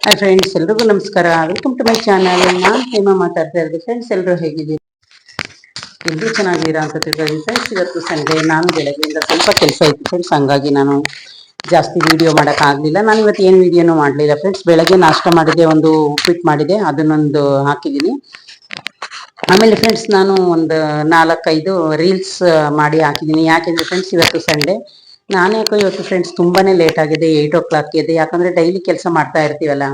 Hi friends, ಎಲ್ರಿಗೂ ನಮಸ್ಕಾರ. Welcome to my channel. ನಾನು ಹೇಮಾ ಮಾತಾಡ್ತಾ ಇರೋದು. ಫ್ರೆಂಡ್ಸ್, ಎಲ್ಲರೂ ಹೇಗಿದ್ದೀರಿ? ಎಲ್ಲರೂ ಚೆನ್ನಾಗಿದ್ದೀರಾ ಅಂತ ತಿಳ್ಕೊಳ್ಳಿ. ಫ್ರೆಂಡ್ಸ್, ಇವತ್ತು ಸಂಡೇ. ನಾನು ಬೆಳಗ್ಗೆಯಿಂದ ಸ್ವಲ್ಪ ಕೆಲಸ ಇತ್ತು ಫ್ರೆಂಡ್ಸ್, ಹಂಗಾಗಿ ನಾನು ಜಾಸ್ತಿ ವಿಡಿಯೋ ಮಾಡೋಕ್ಕಾಗಲಿಲ್ಲ. ನಾನು ಇವತ್ತು ಏನು ವಿಡಿಯೋನೂ ಮಾಡಲಿಲ್ಲ ಫ್ರೆಂಡ್ಸ್. ಬೆಳಗ್ಗೆ ನಾಷ್ಟ ಮಾಡಿದೆ, ಒಂದು ಉಪ್ಪಿಟ್ಟು ಮಾಡಿದೆ, ಅದನ್ನೊಂದು ಹಾಕಿದ್ದೀನಿ. ಆಮೇಲೆ ಫ್ರೆಂಡ್ಸ್, ನಾನು ಒಂದು 4-5 ರೀಲ್ಸ್ ಮಾಡಿ ಹಾಕಿದ್ದೀನಿ. ಯಾಕೆಂದರೆ ಫ್ರೆಂಡ್ಸ್, ಇವತ್ತು ಸಂಡೇ. ನಾನ್ಯಾಕೋ ಇವತ್ತು ಫ್ರೆಂಡ್ಸ್ ತುಂಬಾನೇ ಲೇಟ್ ಆಗಿದೆ. 8 o'clock ಇದೆ. ಯಾಕಂದ್ರೆ ಡೈಲಿ ಕೆಲಸ ಮಾಡ್ತಾ ಇರ್ತೀವಲ್ಲ.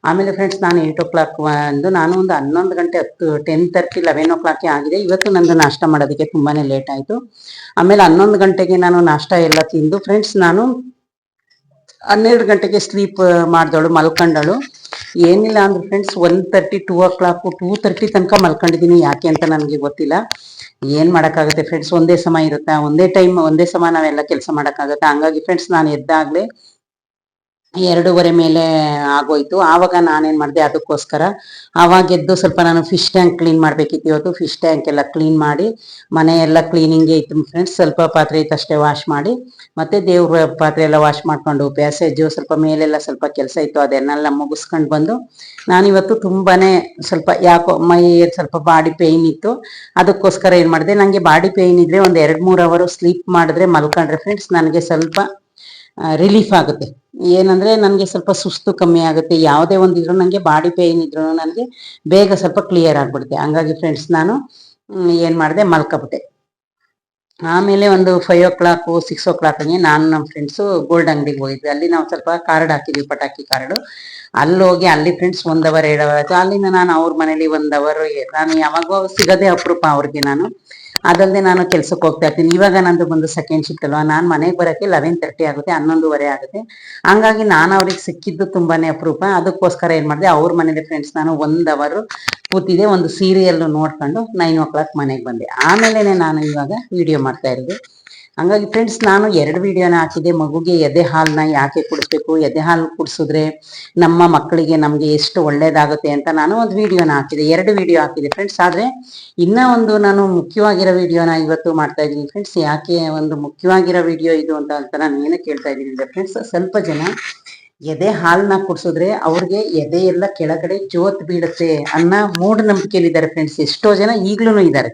ಆಮೇಲೆ ಫ್ರೆಂಡ್ಸ್, ನಾನು 8 o'clock ನಾನು ಒಂದು 11 ಗಂಟೆ 10:30 11 o'clock ಆಗಿದೆ. ಇವತ್ತು ನಂದು ನಾಷ್ಟ ಮಾಡೋದಕ್ಕೆ ತುಂಬಾನೇ ಲೇಟ್ ಆಯಿತು. ಆಮೇಲೆ 11 ಗಂಟೆಗೆ ನಾನು ನಾಷ್ಟ ಎಲ್ಲ ತಿಂದು ಫ್ರೆಂಡ್ಸ್, ನಾನು 12 ಗಂಟೆಗೆ ಸ್ಲೀಪ್ ಮಾಡಿದವಳು, ಮಲ್ಕೊಂಡಳು. ಏನಿಲ್ಲ ಅಂದ್ರೆ ಫ್ರೆಂಡ್ಸ್, 1:30 2 o'clock 2:30 ತನಕ ಮಲ್ಕೊಂಡಿದ್ದೀನಿ. ಯಾಕೆ ಅಂತ ನನಗೆ ಗೊತ್ತಿಲ್ಲ. ಏನ್ ಮಾಡೋಕ್ಕಾಗುತ್ತೆ ಫ್ರೆಂಡ್ಸ್, ಒಂದೇ ಸಮ ಇರುತ್ತಾ, ಒಂದೇ ಟೈಮ್ ಒಂದೇ ಸಮ ನಾವೆಲ್ಲ ಕೆಲಸ ಮಾಡೋಕ್ಕಾಗತ್ತಾ? ಹಂಗಾಗಿ ಫ್ರೆಂಡ್ಸ್, ನಾನು ಎದ್ದಾಗಲೇ 2:30 ಮೇಲೆ ಆಗೋಯ್ತು. ಆವಾಗ ನಾನೇನ್ ಮಾಡಿದೆ, ಅದಕ್ಕೋಸ್ಕರ ಆವಾಗ ಎದ್ದು ಸ್ವಲ್ಪ ನಾನು ಫಿಶ್ ಟ್ಯಾಂಕ್ ಕ್ಲೀನ್ ಮಾಡ್ಬೇಕಿತ್ತು. ಇವತ್ತು ಫಿಶ್ ಟ್ಯಾಂಕ್ ಎಲ್ಲ ಕ್ಲೀನ್ ಮಾಡಿ, ಮನೆ ಎಲ್ಲ ಕ್ಲೀನಿಂಗೇ ಇತ್ತು ಫ್ರೆಂಡ್ಸ್. ಸ್ವಲ್ಪ ಪಾತ್ರೆ ಇತ್ತಷ್ಟೇ ವಾಶ್ ಮಾಡಿ, ಮತ್ತೆ ದೇವ್ರ ಪಾತ್ರೆ ಎಲ್ಲ ವಾಶ್ ಮಾಡ್ಕೊಂಡು, ಪ್ಯಾಸೇಜು ಸ್ವಲ್ಪ ಮೇಲೆಲ್ಲ ಸ್ವಲ್ಪ ಕೆಲಸ ಇತ್ತು, ಅದನ್ನೆಲ್ಲ ಮುಗಿಸ್ಕೊಂಡು ಬಂದು ನಾನಿವತ್ತು ತುಂಬಾನೇ ಸ್ವಲ್ಪ ಯಾಕೋ ಮೈ ಸ್ವಲ್ಪ ಬಾಡಿ ಪೇಯ್ನ್ ಇತ್ತು. ಅದಕ್ಕೋಸ್ಕರ ಏನ್ ಮಾಡಿದೆ, ನನಗೆ ಬಾಡಿ ಪೇಯ್ನ್ ಇದ್ರೆ ಒಂದು 2-3 ಅವರ್ ಸ್ಲೀಪ್ ಮಾಡಿದ್ರೆ, ಮಲ್ಕೊಂಡ್ರೆ ಫ್ರೆಂಡ್ಸ್ ನನಗೆ ಸ್ವಲ್ಪ ರಿಲೀಫ್ ಆಗುತ್ತೆ. ಏನಂದ್ರೆ ನನಗೆ ಸ್ವಲ್ಪ ಸುಸ್ತು ಕಮ್ಮಿ ಆಗುತ್ತೆ. ಯಾವುದೇ ಒಂದಿದ್ರು ನನಗೆ ಬಾಡಿ ಪೇಯ್ನ್ ಇದ್ರು ನನಗೆ ಬೇಗ ಸ್ವಲ್ಪ ಕ್ಲಿಯರ್ ಆಗ್ಬಿಡುತ್ತೆ. ಹಂಗಾಗಿ ಫ್ರೆಂಡ್ಸ್, ನಾನು ಏನ್ ಮಾಡಿದೆ, ಮಲ್ಕೊಬಿಟ್ಟೆ. ಆಮೇಲೆ ಒಂದು 5 o'clock 6 o'clock ನಾನು ನಮ್ಮ ಫ್ರೆಂಡ್ಸು ಗೋಲ್ಡ್ ಅಂಗಡಿಗೆ ಹೋಗಿದ್ವಿ. ಅಲ್ಲಿ ನಾವು ಸ್ವಲ್ಪ ಕಾರ್ಡ್ ಹಾಕಿದ್ವಿ, ಪಟಾಕಿ ಕಾರ್ಡು. ಅಲ್ಲಿ ಹೋಗಿ ಅಲ್ಲಿ ಫ್ರೆಂಡ್ಸ್ 1 ಅವರ್ 2 ಅವರ್ ಆಯ್ತು. ಅಲ್ಲಿಂದ ನಾನು ಅವ್ರ ಮನೇಲಿ 1 ಅವರ್, ನಾನು ಯಾವಾಗೋ ಸಿಗೋದೇ ಅಪರೂಪ ಅವ್ರಿಗೆ. ಅದಲ್ಲದೆ ನಾನು ಕೆಲ್ಸಕ್ಕೆ ಹೋಗ್ತಾ ಇರ್ತೀನಿ. ಇವಾಗ ನಂದು ಬಂದು ಸೆಕೆಂಡ್ ಶಿಫ್ಟ್ ಅಲ್ವಾ, ನಾನು ಮನೆಗೆ ಬರೋಕ್ಕೆ 11:30 ಆಗುತ್ತೆ, 11:15 ಆಗುತ್ತೆ. ಹಂಗಾಗಿ ನಾನು ಅವ್ರಿಗೆ ಸಿಕ್ಕಿದ್ದು ತುಂಬಾನೇ ಅಪರೂಪ. ಅದಕ್ಕೋಸ್ಕರ ಏನ್ ಮಾಡಿದೆ, ಅವ್ರ ಮನೇಲಿ ಫ್ರೆಂಡ್ಸ್ ನಾನು 1 ಅವರ್ ಕೂತಿದ್ದೆ. ಒಂದು ಸೀರಿಯಲ್ ನೋಡ್ಕೊಂಡು 9 o'clock ಮನೆಗೆ ಬಂದೆ. ಆಮೇಲೆ ನಾನು ಇವಾಗ ವಿಡಿಯೋ ಮಾಡ್ತಾ ಇರೋದು. ಹಂಗಾಗಿ ಫ್ರೆಂಡ್ಸ್, ನಾನು 2 ವಿಡಿಯೋನ ಹಾಕಿದ್ದೆ. ಮಗುಗೆ ಎದೆ ಹಾಲನ್ನ ಯಾಕೆ ಕುಡಿಸ್ಬೇಕು, ಎದೆ ಹಾಲು ಕುಡಿಸಿದ್ರೆ ನಮ್ಮ ಮಕ್ಕಳಿಗೆ ನಮ್ಗೆ ಎಷ್ಟು ಒಳ್ಳೇದಾಗುತ್ತೆ ಅಂತ ನಾನು ಒಂದು ವಿಡಿಯೋನ ಹಾಕಿದೆ. 2 ವಿಡಿಯೋ ಹಾಕಿದೆ ಫ್ರೆಂಡ್ಸ್. ಆದ್ರೆ ಇನ್ನ ಒಂದು ನಾನು ಮುಖ್ಯವಾಗಿರೋ ವಿಡಿಯೋನ ಇವತ್ತು ಮಾಡ್ತಾ ಇದ್ದೀನಿ ಫ್ರೆಂಡ್ಸ್. ಯಾಕೆ ಒಂದು ಮುಖ್ಯವಾಗಿರೋ ವಿಡಿಯೋ ಇದು ಅಂತ ನಾನು ಏನಕ್ಕೆ ಕೇಳ್ತಾ ಇದ್ದೀನಿ ಅಂದ್ರೆ ಫ್ರೆಂಡ್ಸ್, ಸ್ವಲ್ಪ ಜನ ಎದೆ ಹಾಲನ್ನ ಕುಡಿಸಿದ್ರೆ ಅವ್ರಿಗೆ ಎದೆ ಎಲ್ಲ ಕೆಳಗಡೆ ಜೋತ್ ಬೀಳುತ್ತೆ ಅನ್ನೋ ಮೂಢನಂಬಿಕೆಯಲ್ಲಿದ್ದಾರೆ ಫ್ರೆಂಡ್ಸ್. ಎಷ್ಟೋ ಜನ ಈಗ್ಲೂ ಇದ್ದಾರೆ.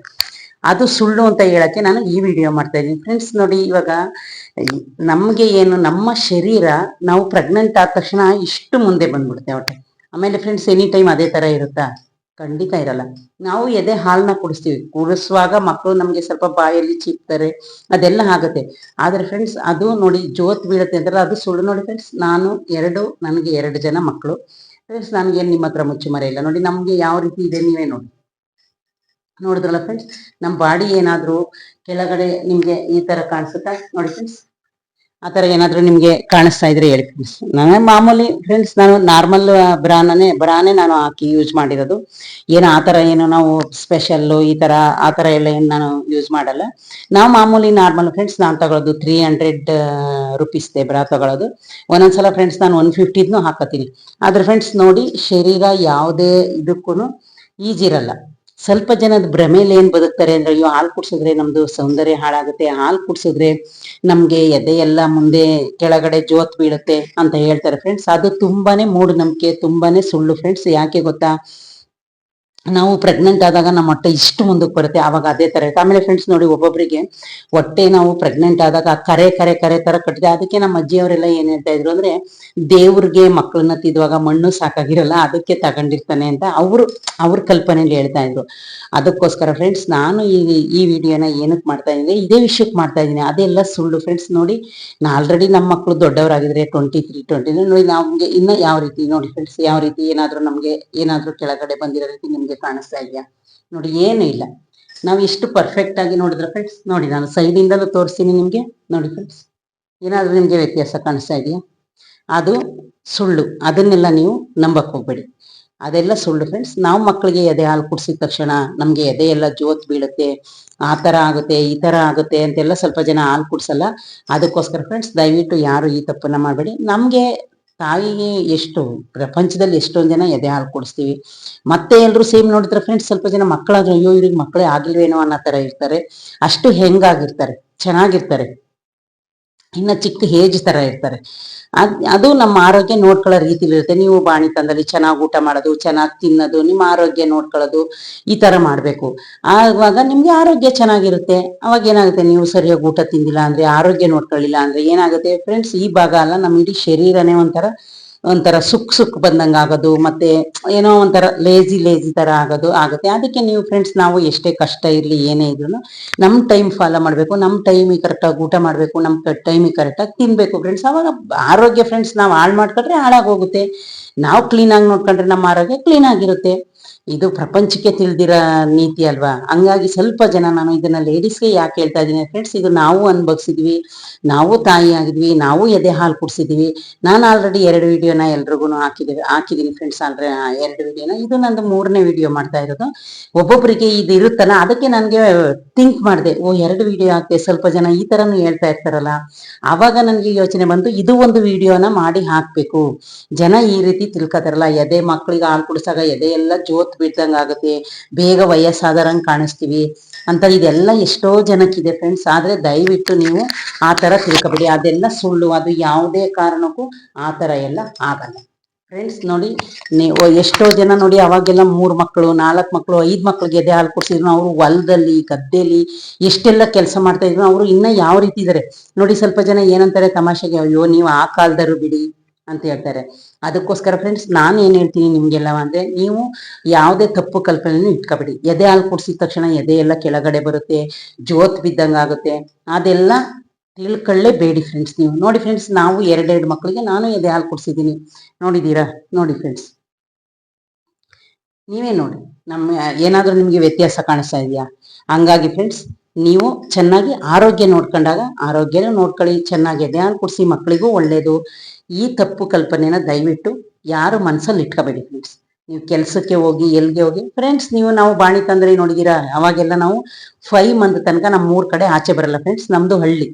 ಅದು ಸುಳ್ಳು ಅಂತ ಹೇಳಕ್ಕೆ ನಾನು ಈ ವಿಡಿಯೋ ಮಾಡ್ತಾ ಇದ್ದೀನಿ ಫ್ರೆಂಡ್ಸ್. ನೋಡಿ, ಇವಾಗ ನಮ್ಗೆ ಏನು, ನಮ್ಮ ಶರೀರ ನಾವು ಪ್ರೆಗ್ನೆಂಟ್ ಆದ ತಕ್ಷಣ ಇಷ್ಟು ಮುಂದೆ ಬಂದ್ಬಿಡುತ್ತೆ ಹೊಟ್ಟೆ. ಆಮೇಲೆ ಫ್ರೆಂಡ್ಸ್, ಎನಿ ಟೈಮ್ ಅದೇ ತರ ಇರುತ್ತಾ? ಖಂಡಿತ ಇರಲ್ಲ. ನಾವು ಎದೆ ಹಾಲನ್ನ ಕುಡಿಸ್ತೀವಿ. ಕುಡಿಸುವಾಗ ಮಕ್ಕಳು ನಮ್ಗೆ ಸ್ವಲ್ಪ ಬಾಯಲ್ಲಿ ಚೀಪ್ತಾರೆ, ಅದೆಲ್ಲ ಆಗುತ್ತೆ. ಆದ್ರೆ ಫ್ರೆಂಡ್ಸ್, ಅದು ನೋಡಿ ಜೋತ್ ಬೀಳುತ್ತೆ ಅಂತಾರಲ್ಲ, ಅದು ಸುಳ್ಳು. ನೋಡಿ ಫ್ರೆಂಡ್ಸ್, ನನಗೆ 2 ಜನ ಮಕ್ಕಳು ಫ್ರೆಂಡ್ಸ್. ನನಗೇನು ನಿಮ್ಮ ಹತ್ರ ಮುಚ್ಚುಮರೆ ಇಲ್ಲ. ನೋಡಿ ನಮ್ಗೆ ಯಾವ ರೀತಿ ಇದೆ ನೀವೇ ನೋಡಿದ್ರಲ್ಲ ಫ್ರೆಂಡ್ಸ್. ನಮ್ಮ ಬಾಡಿ ಏನಾದ್ರು ಕೆಳಗಡೆ ನಿಮ್ಗೆ ಈ ತರ ಕಾಣಿಸುತ್ತಾ? ನೋಡಿ ಫ್ರೆಂಡ್ಸ್, ಆ ತರ ಏನಾದ್ರು ನಿಮ್ಗೆ ಕಾಣಿಸ್ತಾ ಇದ್ರೆ ಹೇಳಿ ಫ್ರೆಂಡ್ಸ್. ನಾನು ಮಾಮೂಲಿ ಫ್ರೆಂಡ್ಸ್, ನಾನು ನಾರ್ಮಲ್ ಬ್ರಾನೇ ನಾನು ಹಾಕಿ ಯೂಸ್ ಮಾಡಿರೋದು. ಏನು ಆ ತರ ಏನು ನಾವು ಸ್ಪೆಷಲ್ಲು ಈ ತರ ಆ ತರ ಎಲ್ಲ ಏನು ನಾನು ಯೂಸ್ ಮಾಡಲ್ಲ. ನಾವು ಮಾಮೂಲಿ ನಾರ್ಮಲ್ ಫ್ರೆಂಡ್ಸ್. ನಾನು ತಗೊಳ್ಳೋದು 300 ರೂಪೀಸ್ದೆ ಬ್ರಾ ತಗೊಳ್ಳೋದು. ಒಂದೊಂದ್ಸಲ ಫ್ರೆಂಡ್ಸ್ ನಾನು 150 ಹಾಕತ್ತೀನಿ. ಆದ್ರೆ ಫ್ರೆಂಡ್ಸ್ ನೋಡಿ, ಶರೀರ ಯಾವುದೇ ಇದಕ್ಕೂ ಈಜಿ ಇರಲ್ಲ. ಸ್ವಲ್ಪ ಜನದ ಭ್ರಮೇಲಿ ಏನ್ ಬದುಕ್ತಾರೆ ಅಂದ್ರೆ, ಅಯ್ಯೋ ಹಾಲು ಕುಡ್ಸಿದ್ರೆ ನಮ್ದು ಸೌಂದರ್ಯ ಹಾಳಾಗುತ್ತೆ, ಹಾಲು ಕುಡ್ಸಿದ್ರೆ ನಮ್ಗೆ ಎದೆ ಎಲ್ಲ ಮುಂದೆ ಕೆಳಗಡೆ ಜೋತ್ ಬೀಳುತ್ತೆ ಅಂತ ಹೇಳ್ತಾರೆ ಫ್ರೆಂಡ್ಸ್. ಅದು ತುಂಬಾನೇ ಮೂಢನಂಬಿಕೆ, ತುಂಬಾನೇ ಸುಳ್ಳು ಫ್ರೆಂಡ್ಸ್. ಯಾಕೆ ಗೊತ್ತಾ, ನಾವು ಪ್ರೆಗ್ನೆಂಟ್ ಆದಾಗ ನಮ್ಮ ಹೊಟ್ಟೆ ಇಷ್ಟು ಮುಂದಕ್ಕೆ ಬರುತ್ತೆ, ಆವಾಗ ಅದೇ ತರ ಇರುತ್ತೆ. ಆಮೇಲೆ ಫ್ರೆಂಡ್ಸ್ ನೋಡಿ, ಒಬ್ಬೊಬ್ಬರಿಗೆ ಹೊಟ್ಟೆ ನಾವು ಪ್ರೆಗ್ನೆಂಟ್ ಆದಾಗ ಕರೆ ಕರೆ ಕರೆ ತರ ಕಟ್ಟಿದೆ. ಅದಕ್ಕೆ ನಮ್ಮ ಅಜ್ಜಿಯವರೆಲ್ಲ ಏನ್ ಹೇಳ್ತಾ ಇದ್ರು ಅಂದ್ರೆ, ದೇವ್ರಿಗೆ ಮಕ್ಕಳನ್ನ ತಿದ್ದುವಾಗ ಮಣ್ಣು ಸಾಕಾಗಿರಲ್ಲ, ಅದಕ್ಕೆ ತಗೊಂಡಿರ್ತಾನೆ ಅಂತ ಅವ್ರ ಕಲ್ಪನೆಯಲ್ಲಿ ಹೇಳ್ತಾ ಇದ್ರು. ಅದಕ್ಕೋಸ್ಕರ ಫ್ರೆಂಡ್ಸ್, ನಾನು ಈ ವಿಡಿಯೋನ ಏನಕ್ಕೆ ಮಾಡ್ತಾ ಇದ್ದೀನಿ, ಇದೇ ವಿಷಯಕ್ಕೆ ಮಾಡ್ತಾ ಇದ್ದೀನಿ. ಅದೆಲ್ಲ ಸುಳ್ಳು ಫ್ರೆಂಡ್ಸ್. ನೋಡಿ, ಆಲ್ರೆಡಿ ನಮ್ಮ ಮಕ್ಕಳು ದೊಡ್ಡವರಾಗಿದ್ರೆ 23-20 ನೋಡಿ, ನಮ್ಗೆ ಇನ್ನ ಯಾವ ರೀತಿ ನೋಡಿ ಫ್ರೆಂಡ್ಸ್, ಯಾವ ರೀತಿ ಏನಾದ್ರೂ ಕೆಳಗಡೆ ಬಂದಿರೋ ರೀತಿ ನಿಮ್ಗೆ ಕಾಣಿಸ್ತಾ ಇದೆಯಾ? ನೋಡಿ, ಏನು ಇಲ್ಲ. ನಾವು ಎಷ್ಟು ಪರ್ಫೆಕ್ಟ್ ಆಗಿ ನೋಡಿದ್ರೆ ಫ್ರೆಂಡ್ಸ್, ನೋಡಿ ನಾನು ಸೈಡ್ ಇಂದಲೂ ತೋರಿಸ್ತೀನಿ ನಿಮ್ಗೆ. ನೋಡಿ ಫ್ರೆಂಡ್ಸ್, ಏನಾದ್ರೂ ನಿಮ್ಗೆ ವ್ಯತ್ಯಾಸ ಕಾಣಿಸ್ತಾ ಇದೆಯಾ? ಅದು ಸುಳ್ಳು. ಅದನ್ನೆಲ್ಲ ನೀವು ನಂಬಕ್ ಹೋಗ್ಬೇಡಿ, ಅದೆಲ್ಲ ಸುಳ್ಳು ಫ್ರೆಂಡ್ಸ್. ನಾವು ಮಕ್ಕಳಿಗೆ ಎದೆ ಹಾಲು ಕುಡಿಸಿದ ತಕ್ಷಣ ನಮ್ಗೆ ಎದೆ ಎಲ್ಲ ಜೋತ್ ಬೀಳುತ್ತೆ, ಆ ತರ ಆಗುತ್ತೆ ಈ ತರ ಆಗುತ್ತೆ ಅಂತೆಲ್ಲ ಸ್ವಲ್ಪ ಜನ ಹಾಲು ಕುಡ್ಸಲ್ಲ. ಅದಕ್ಕೋಸ್ಕರ ಫ್ರೆಂಡ್ಸ್, ದಯವಿಟ್ಟು ಯಾರು ಈ ತಪ್ಪನ್ನ ಮಾಡಬೇಡಿ. ನಮ್ಗೆ ತಾಯಿಗೆ ಪ್ರಪಂಚದಲ್ಲಿ ಎಷ್ಟೊಂದು ಜನ ಎದೆ ಹಾಲು ಕುಡಿಸ್ತೀವಿ. ಮತ್ತೆ ಎಲ್ರು ಸೇಮ್ ನೋಡಿದ್ರೆ ಫ್ರೆಂಡ್ಸ್, ಸ್ವಲ್ಪ ಜನ ಮಕ್ಕಳಾದ್ರೆ ಅಯ್ಯೋ ಇವ್ರಿಗೆ ಮಕ್ಕಳೇ ಆಗಿಲ್ವೇನೋ ಅನ್ನೋ ತರ ಇರ್ತಾರೆ. ಅಷ್ಟು ಹೆಂಗಾಗಿರ್ತಾರೆ, ಚೆನ್ನಾಗಿರ್ತಾರೆ. ಇನ್ನು ಚಿಕ್ಕ ಏಜ್ ತರ ಇರ್ತಾರೆ. ಅದು ನಮ್ಮ ಆರೋಗ್ಯ ನೋಡ್ಕೊಳ್ಳೋ ರೀತಿಲಿ ಇರುತ್ತೆ. ನೀವು ಬಾಣಿತನದಲ್ಲಿ ಚೆನ್ನಾಗಿ ಊಟ ಮಾಡೋದು, ಚೆನ್ನಾಗಿ ತಿನ್ನೋದು, ನಿಮ್ಮ ಆರೋಗ್ಯ ನೋಡ್ಕೊಳ್ಳೋದು ಈ ತರ ಮಾಡ್ಬೇಕು. ಆವಾಗ ನಿಮ್ಗೆ ಆರೋಗ್ಯ ಚೆನ್ನಾಗಿರುತ್ತೆ. ಅವಾಗ ಏನಾಗುತ್ತೆ, ನೀವು ಸರಿಯಾಗಿ ಊಟ ತಿಂದಿಲ್ಲ ಅಂದ್ರೆ, ಆರೋಗ್ಯ ನೋಡ್ಕೊಳ್ಳಿಲ್ಲ ಅಂದ್ರೆ ಏನಾಗುತ್ತೆ ಫ್ರೆಂಡ್ಸ್, ಈ ಭಾಗ ಅಲ್ಲ ನಮ್ಮ ಇಡೀ ಶರೀರನೇ ಒಂಥರ ಒಂಥರ ಸುಕ್ ಬಂದಂಗ ಆಗೋದು, ಮತ್ತೆ ಏನೋ ಒಂಥರ ಲೇಜಿ ತರ ಆಗುತ್ತೆ. ಅದಕ್ಕೆ ನೀವು ಫ್ರೆಂಡ್ಸ್, ನಾವು ಎಷ್ಟೇ ಕಷ್ಟ ಇರ್ಲಿ ಏನೇ ಇದ್ರು ನಮ್ ಟೈಮ್ ಫಾಲೋ ಮಾಡ್ಬೇಕು, ನಮ್ ಟೈಮಿಗೆ ಕರೆಕ್ಟಾಗಿ ಊಟ ಮಾಡ್ಬೇಕು, ನಮ್ ಟೈಮಿಗೆ ಕರೆಕ್ಟಾಗಿ ತಿನ್ಬೇಕು ಫ್ರೆಂಡ್ಸ್. ಅವಾಗ ಆರೋಗ್ಯ ಫ್ರೆಂಡ್ಸ್ ನಾವು ಹಾಳು ಮಾಡ್ಕೊಂಡ್ರೆ ಹಾಳಾಗೋಗುತ್ತೆ, ನಾವು ಕ್ಲೀನ್ ಆಗಿ ನೋಡ್ಕೊಂಡ್ರೆ ನಮ್ಮ ಆರೋಗ್ಯ ಕ್ಲೀನ್ ಆಗಿರುತ್ತೆ. ಇದು ಪ್ರಪಂಚಕ್ಕೆ ತಿಳಿದಿರೋ ನೀತಿ ಅಲ್ವಾ. ಹಂಗಾಗಿ ಸ್ವಲ್ಪ ಜನ, ನಾನು ಇದನ್ನ ಲೇಡೀಸ್ಗೆ ಯಾಕೆ ಹೇಳ್ತಾ ಇದ್ದೀನಿ ಫ್ರೆಂಡ್ಸ್, ಇದು ನಾವು ಅನ್ಭವಿಸಿದ್ವಿ, ನಾವು ತಾಯಿ ಆಗಿದ್ವಿ, ನಾವು ಎದೆ ಹಾಲು ಕುಡಿಸಿದ್ವಿ. ನಾನು ಆಲ್ರೆಡಿ 2 ವಿಡಿಯೋನ ಎಲ್ರಿಗೂ ಹಾಕಿದೀನಿ ಫ್ರೆಂಡ್ಸ್. ಆಲ್ರೆ 2 ವಿಡಿಯೋನ, ಇದು ನಂದು 3ನೇ ವಿಡಿಯೋ ಮಾಡ್ತಾ ಇರೋದು. ಒಬ್ಬೊಬ್ಬರಿಗೆ ಇದು ಇರುತ್ತಲ್ಲ, ಅದಕ್ಕೆ ನನಗೆ ಥಿಂಕ್ ಮಾಡಿದೆ, 2 ವಿಡಿಯೋ ಹಾಕ್ತೆ, ಸ್ವಲ್ಪ ಜನ ಈ ತರನು ಹೇಳ್ತಾ ಇರ್ತಾರಲ್ಲ. ಆವಾಗ ನನಗೆ ಯೋಚನೆ ಬಂತು, ಇದು ಒಂದು ವಿಡಿಯೋನ ಮಾಡಿ ಹಾಕ್ಬೇಕು. ಜನ ಈ ರೀತಿ ತಿಳ್ಕೊತಾರಲ್ಲ, ಎದೆ ಮಕ್ಳಿಗೆ ಹಾಲು ಕುಡಿಸಾಗ ಎದೆ ಎಲ್ಲ ಜೋತ್ ಬಿಡ್ದಂಗ ಆಗುತ್ತೆ, ಬೇಗ ವಯಸ್ಸಾದರಂಗ್ ಕಾಣಿಸ್ತೀವಿ ಅಂತ ಇದೆಲ್ಲ ಎಷ್ಟೋ ಜನಕ್ಕಿದೆ ಫ್ರೆಂಡ್ಸ್. ಆದ್ರೆ ದಯವಿಟ್ಟು ನೀವು ಆ ತರ ತಿಳ್ಕೊಬೇಡಿ, ಅದೆಲ್ಲ ಸುಳ್ಳು. ಅದು ಯಾವುದೇ ಕಾರಣಕ್ಕೂ ಆ ತರ ಎಲ್ಲ ಆಗಲ್ಲ ಫ್ರೆಂಡ್ಸ್. ನೋಡಿ, ನೀವು ಎಷ್ಟೋ ಜನ ನೋಡಿ, ಅವಾಗೆಲ್ಲ 3 ಮಕ್ಕಳು 4 ಮಕ್ಕಳು 5 ಮಕ್ಕಳಿಗೆ ಎದೆ ಹಾಲು ಕುಡಿಸಿದ್ರು, ಅವರು ಹೊಲದಲ್ಲಿ ಗದ್ದೆಲಿ ಎಷ್ಟೆಲ್ಲ ಕೆಲಸ ಮಾಡ್ತಾ ಇದ್ರು. ಅವರು ಇನ್ನ ಯಾವ ರೀತಿ ಇದಾರೆ ನೋಡಿ. ಸ್ವಲ್ಪ ಜನ ಏನಂತಾರೆ ತಮಾಷೆಗೆ, ಅಯ್ಯೋ ನೀವು ಆ ಕಾಲದರು ಬಿಡಿ ಅಂತ ಹೇಳ್ತಾರೆ. ಅದಕ್ಕೋಸ್ಕರ ಫ್ರೆಂಡ್ಸ್, ನಾನು ಏನ್ ಹೇಳ್ತೀನಿ ನಿಮ್ಗೆಲ್ಲ ಅಂದ್ರೆ, ನೀವು ಯಾವುದೇ ತಪ್ಪು ಕಲ್ಪನೆ ಇಟ್ಕೊಬೇಡಿ. ಎದೆ ಹಾಲು ಕುಡಿಸಿದ ತಕ್ಷಣ ಎದೆ ಎಲ್ಲ ಕೆಳಗಡೆ ಬರುತ್ತೆ, ಜೋತ್ ಬಿದ್ದಂಗ ಆಗುತ್ತೆ, ಅದೆಲ್ಲ ತಿಳ್ಕೊಳ್ಳೇಬೇಡಿ ಫ್ರೆಂಡ್ಸ್. ನೀವು ನೋಡಿ ಫ್ರೆಂಡ್ಸ್, ನಾವು 2 ಮಕ್ಕಳಿಗೆ ನಾನು ಎದೆ ಹಾಲು ಕುಡಿಸಿದ್ದೀನಿ, ನೋಡಿದೀರಾ? ನೋಡಿ ಫ್ರೆಂಡ್ಸ್, ನೀವೇ ನೋಡಿ, ನಮ್ಮ ಏನಾದ್ರೂ ನಿಮ್ಗೆ ವ್ಯತ್ಯಾಸ ಕಾಣಿಸ್ತಾ ಇದೆಯಾ? ಹಂಗಾಗಿ ಫ್ರೆಂಡ್ಸ್, ನೀವು ಚೆನ್ನಾಗಿ ಆರೋಗ್ಯ ನೋಡ್ಕೊಂಡಾಗ ಆರೋಗ್ಯನ ನೋಡ್ಕೊಳ್ಳಿ, ಚೆನ್ನಾಗಿ ಎದೆ ಹಾಲು ಕುಡಿಸಿ, ಮಕ್ಕಳಿಗೂ ಒಳ್ಳೇದು. ಈ ತಪ್ಪು ಕಲ್ಪನೆನ ದಯವಿಟ್ಟು ಯಾರು ಮನಸ್ಸಲ್ಲಿ ಇಟ್ಕೋಬೇಡಿ ಫ್ರೆಂಡ್ಸ್. ನೀವು ಕೆಲಸಕ್ಕೆ ಹೋಗಿ ಎಲ್ಲಿಗೆ ಹೋಗಿ ಫ್ರೆಂಡ್ಸ್, ನಾವು ಬಾಣಿ ತಂದ್ರೆ ನೋಡಿದೀರಾ, ಅವಾಗೆಲ್ಲ ನಾವು 5 ಮಂತ್ ತನಕ ನಮ್ಮ ಊರ್ ಕಡೆ ಆಚೆ ಬರಲ್ಲ ಫ್ರೆಂಡ್ಸ್, ನಮ್ದು ಹಳ್ಳಿ.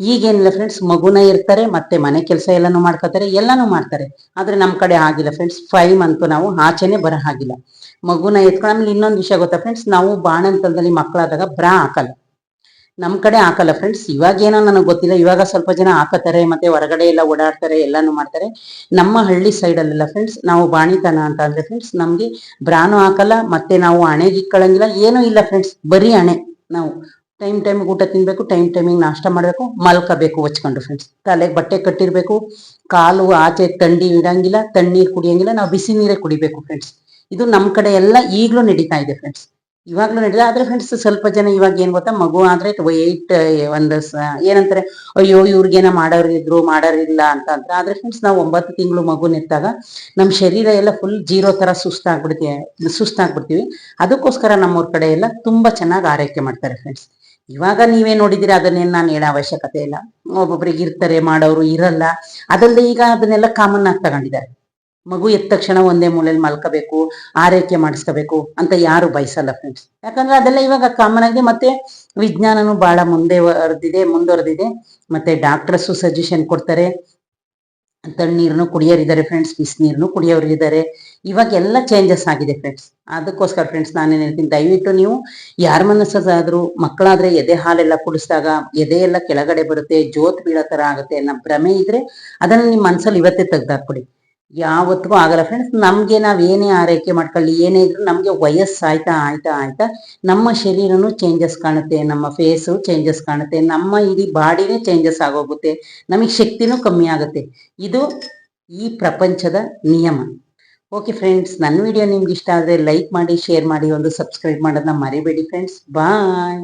ಈಗೇನಿಲ್ಲ ಫ್ರೆಂಡ್ಸ್, ಮಗುನ ಇರ್ತಾರೆ, ಮತ್ತೆ ಮನೆ ಕೆಲಸ ಎಲ್ಲಾನು ಮಾಡ್ಕೋತಾರೆ, ಎಲ್ಲಾನು ಮಾಡ್ತಾರೆ. ಆದ್ರೆ ನಮ್ ಕಡೆ ಆಗಿಲ್ಲ ಫ್ರೆಂಡ್ಸ್, 5 ಮಂತ್ ನಾವು ಆಚೆನೆ ಬರ ಹಾಗಿಲ್ಲ. ಮಗುನ ಎತ್ಕೊಂಡು, ಆಮೇಲೆ ಇನ್ನೊಂದು ವಿಷಯ ಗೊತ್ತಾ ಫ್ರೆಂಡ್ಸ್, ನಾವು ಬಾಣಂತನದಲ್ಲಿ ಮಕ್ಕಳಾದಾಗ ಬ್ರಾ ಹಾಕಲ್ಲ, ನಮ್ ಕಡೆ ಹಾಕಲ್ಲ ಫ್ರೆಂಡ್ಸ್. ಇವಾಗ ಏನೋ ನನಗೆ ಗೊತ್ತಿಲ್ಲ, ಇವಾಗ ಸ್ವಲ್ಪ ಜನ ಹಾಕತಾರೆ, ಮತ್ತೆ ಹೊರಗಡೆ ಎಲ್ಲ ಓಡಾಡ್ತಾರೆ, ಎಲ್ಲಾನು ಮಾಡ್ತಾರೆ. ನಮ್ಮ ಹಳ್ಳಿ ಸೈಡ್ ಅಲ್ಲೆಲ್ಲ ಫ್ರೆಂಡ್ಸ್, ನಾವು ಬಾಣಿತನ ಅಂತ ಅಂದ್ರೆ ಫ್ರೆಂಡ್ಸ್, ನಮ್ಗೆ ಬ್ರಾನು ಹಾಕಲ್ಲ, ಮತ್ತೆ ನಾವು ಹಣೆಗೆ ಇಕ್ಕೊಳ್ಳಂಗಿಲ್ಲ, ಏನೂ ಇಲ್ಲ ಫ್ರೆಂಡ್ಸ್, ಬರೀ ಹಣೆ. ನಾವು ಟೈಮ್ ಊಟ ತಿನ್ಬೇಕು, ಟೈಮಿಗೆ ನಾಷ್ಟ ಮಾಡ್ಬೇಕು, ಮಲ್ಕೋಬೇಕು ಹೊಚ್ಕೊಂಡು ಫ್ರೆಂಡ್ಸ್. ತಲೆಗೆ ಬಟ್ಟೆ ಕಟ್ಟಿರ್ಬೇಕು, ಕಾಲು ಆಚೆ ಥಂಡಿ ಇಡಂಗಿಲ್ಲ, ತಣ್ಣೀರ್ ಕುಡಿಯಂಗಿಲ್ಲ, ನಾವು ಬಿಸಿ ನೀರೇ ಕುಡಿಬೇಕು ಫ್ರೆಂಡ್ಸ್. ಇದು ನಮ್ ಕಡೆ ಎಲ್ಲ ಈಗ್ಲೂ ನಡೀತಾ ಇದೆ ಫ್ರೆಂಡ್ಸ್, ಇವಾಗ್ಲೂ ನಡೆದ. ಆದ್ರೆ ಫ್ರೆಂಡ್ಸ್, ಸ್ವಲ್ಪ ಜನ ಇವಾಗ ಏನ್ ಗೊತ್ತಾ, ಮಗು ಆದ್ರೆ ಏನಂತಾರೆ, ಅಯ್ಯೋ ಇವ್ರಿಗೇನ ಮಾಡೋರಿಲ್ಲ ಅಂತ ಅಂತಾರೆ. ಆದ್ರೆ ಫ್ರೆಂಡ್ಸ್, ನಾವು 9 ತಿಂಗಳು ಮಗುನ ಎತ್ತಾಗ ನಮ್ ಶರೀರ ಎಲ್ಲ ಫುಲ್ ಜೀರೋ ತರ ಸುಸ್ತಾಗ್ಬಿಡ್ತೀವಿ. ಅದಕ್ಕೋಸ್ಕರ ನಮ್ಮೂರ್ ಕಡೆ ಎಲ್ಲ ತುಂಬಾ ಚೆನ್ನಾಗಿ ಆರೈಕೆ ಮಾಡ್ತಾರೆ ಫ್ರೆಂಡ್ಸ್. ಇವಾಗ ನೀವೇ ನೋಡಿದಿರಿ, ಅದನ್ನೇನು ನಾನು ಹೇಳೋ ಅವಶ್ಯಕತೆ ಇಲ್ಲ. ಒಬ್ಬೊಬ್ರಿಗೆ ಇರ್ತಾರೆ, ಮಾಡೋರು ಇರಲ್ಲ. ಅದಲ್ಲದೆ ಈಗ ಅದನ್ನೆಲ್ಲ ಕಾಮನ್ ಆಗಿ ತಗೊಂಡಿದ್ದಾರೆ. ಮಗು ಎದ್ದ ತಕ್ಷಣ ಒಂದೇ ಮೂಲೆಯಲ್ಲಿ ಮಲ್ಕೋಬೇಕು, ಆರೈಕೆ ಮಾಡಿಸ್ಕೋಬೇಕು ಅಂತ ಯಾರು ಬಯಸಲ್ಲ ಫ್ರೆಂಡ್ಸ್. ಯಾಕಂದ್ರೆ ಅದೆಲ್ಲ ಇವಾಗ ಕಾಮನ್ ಆಗಿದೆ. ಮತ್ತೆ ವಿಜ್ಞಾನನು ಬಹಳ ಮುಂದುವರೆದಿದೆ. ಮತ್ತೆ ಡಾಕ್ಟರ್ಸು ಸಜೆಷನ್ ಕೊಡ್ತಾರೆ, ತಣ್ಣೀರನ್ನು ಕುಡಿಯೋರಿದ್ದಾರೆ ಫ್ರೆಂಡ್ಸ್, ಬಿಸಿನೀರನ್ನು ಕುಡಿಯೋರಿದ್ದಾರೆ. ಇವಾಗ ಎಲ್ಲ ಚೇಂಜಸ್ ಆಗಿದೆ ಫ್ರೆಂಡ್ಸ್. ಅದಕ್ಕೋಸ್ಕರ ಫ್ರೆಂಡ್ಸ್, ನಾನೇನ್ ಹೇಳ್ತೀನಿ, ದಯವಿಟ್ಟು ನೀವು ಯಾರ ಮನಸ್ಸಾದ್ರೂ ಮಕ್ಕಳಾದ್ರೆ ಎದೆ ಹಾಲೆಲ್ಲ ಕುಡಿಸಿದಾಗ ಎದೆ ಎಲ್ಲ ಕೆಳಗಡೆ ಬರುತ್ತೆ, ಜೋತ್ ಬೀಳೋ ತರ ಆಗುತ್ತೆ ಅನ್ನೋ ಭ್ರಮೆ ಇದ್ರೆ ಅದನ್ನ ನಿಮ್ ಮನ್ಸಲ್ಲಿ ಇವತ್ತೇ ತೆಗ್ದಾಕ್ಬಿಡಿ. ಯಾವತ್ತಿಗೂ ಆಗಲ್ಲ ಫ್ರೆಂಡ್ಸ್. ನಮ್ಗೆ ನಾವ್ ಏನೇ ಆರೈಕೆ ಮಾಡ್ಕೊಳ್ಳಿ, ಏನೇ ಇದ್ರು ನಮ್ಗೆ ವಯಸ್ಸಾಯ್ತಾ ನಮ್ಮ ಶರೀರನು ಚೇಂಜಸ್ ಕಾಣುತ್ತೆ, ನಮ್ಮ ಫೇಸು ಚೇಂಜಸ್ ಕಾಣುತ್ತೆ, ನಮ್ಮ ಇಡೀ ಬಾಡಿನೇ ಚೇಂಜಸ್ ಆಗೋಗುತ್ತೆ, ನಮಗೆ ಶಕ್ತಿನೂ ಕಮ್ಮಿ ಆಗುತ್ತೆ. ಇದು ಈ ಪ್ರಪಂಚದ ನಿಯಮ. ಓಕೆ ಫ್ರೆಂಡ್ಸ್, ನನ್ನ ವಿಡಿಯೋ ನಿಮ್ಗೆ ಇಷ್ಟ ಆದ್ರೆ ಲೈಕ್ ಮಾಡಿ, ಶೇರ್ ಮಾಡಿ, ಒಂದು ಸಬ್ಸ್ಕ್ರೈಬ್ ಮಾಡೋದನ್ನ ಮರಿಬೇಡಿ ಫ್ರೆಂಡ್ಸ್. ಬಾಯ್.